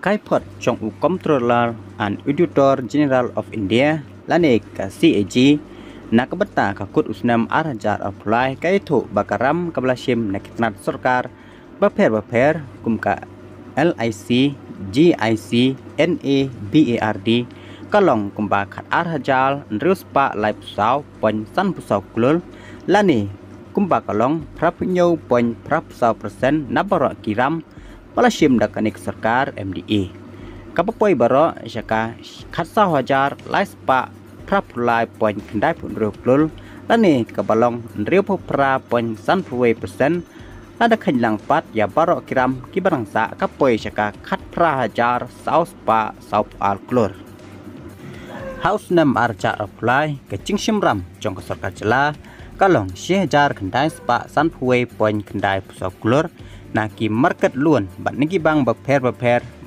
Kakai Pot Chong Comptroller and Auditor General of India Lanek CAG nak beta kakut usnam arajar apply kaitu bakaram kablasim nakitnat sarkar baper kumka LIC GIC NABARD kalong kumba khat arhajal nriuspa live saw pon san pusau klul lani kumba kalong prapnyo pon prapsau persen nabara kiram palasim dakanik sarkar MDA kapapoi baro jaka khat saw hajar live spa prapulai pon kendai pun ruklul lani kabalong nriu pra pon san puwe persen ada khanlang pat ya baro kiram kibarangsa kapoi jaka khat pra hajar saw spa saw al klur House nam arca apply ke cingsim ram jong sarkar jela kalong 10,000 kendai spa san puwe pon kendai pusau klur naki market luan bat niki bang baper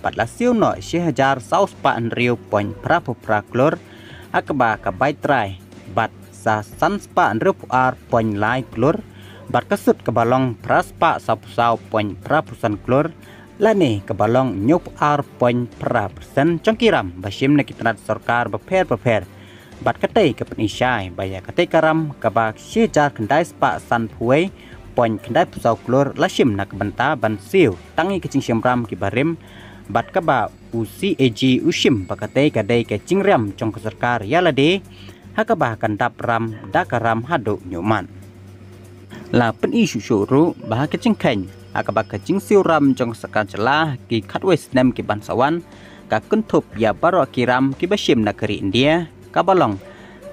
bat la siu no 10,000 saw spa nriu pon pra klur akaba ka bai trai bat sa san spa nriu ar pon lai klur bat kasut ke balong praspa sapusau pon prapusan klur lani ke balong nyup ar pon persen congkiram basim nakitnat sarkar baper bat katai ke penishai baya katai karam kabak 10,000 kendai spa san puai pon kendai pusau klur lasim nak benta ban siu tangi kecing syamram ki barim bat kaba UCAG usim pakatai kadai ke cingram cong sarkar yalade hakaba kandap ram dakaram hadu nyuman la pen isu syuru bah kecing keng akaba kecing siu ram cong sarkar celah ki khatwes nem ki bansawan ka kuntup ya baro kiram ki basim nakari India kabalong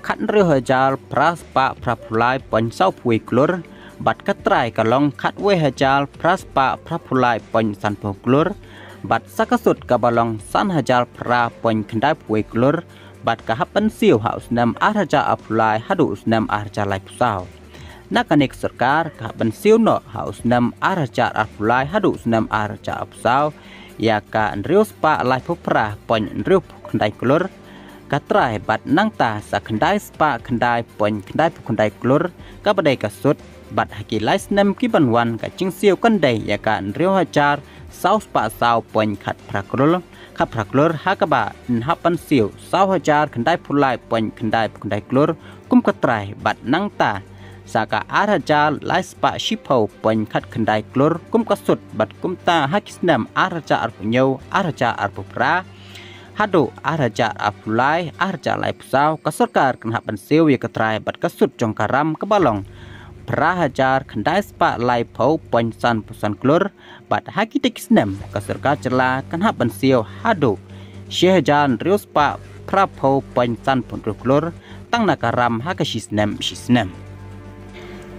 khat nriu hajal praspa prapulai pon sau pui klur bat katrai kalong khat we hajal praspa prapulai pon san pu klur bat sakasut kabalong san hajal pra pon kendai pui klur bat kahapan siu haus nam arja apulai hadu usnam arja lai pusau nakanik sarkar kahapan siu no haus nam arja apulai hadu usnam arja pusau ya ka nriu spa lai pupra pon nriu kendai klur katrai bat nangta sa kendai spa kendai pon kendai klur ka badai kasut bat haki lais nem ki banwan ka cingsiu kandai ya ka nriu hajar saw spa saw pon khat praklur hakaba nhapan siu saw hajar kendai pulai pon kendai klur kum katrai bat nangta saka araja lais spa shipo pon khat kendai klur kum kasut bat kumta hakisnam araja arpunyo araja arpupra hadu araja apulai araja lai pusau kasarkar kenhapan siu ya katrai bat kasut jongkaram kebalong prahajar kendai spa lai pau pon san pusan klur bat haki tekisnem kasarkar celah kenhapan siu hadu 10,000 riu spa prapau pon san pun klur tang nakaram hakasisnem sisnem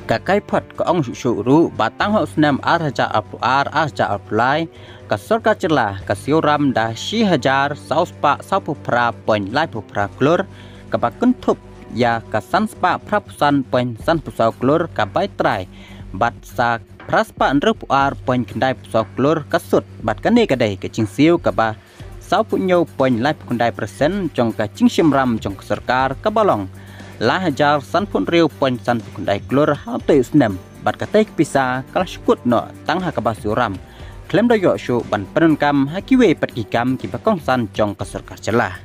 Kakai Pot ke ong syuru batang haus nem arja apulai kasarkar celah kasiuram dah 10,000 sauspa sapu pra pon lai pra klur kabakun tup ya kasan spa prapusan pon san pusau klur kabai trai bat sa praspa nrup ar pon kendai pusau klur kasut bat kane kadai kecing siu kaba sau punyo pon lai kendai persen jong ka cingsim ram jong sarkar kabalong lah hajar san pun riu pon san kendai klur haute usnem bat katai pisa kalah syukut no tang hakaba suram klem doyo syu ban penunkam hakiwe pat ikam ki bakong san jong kasarkar celah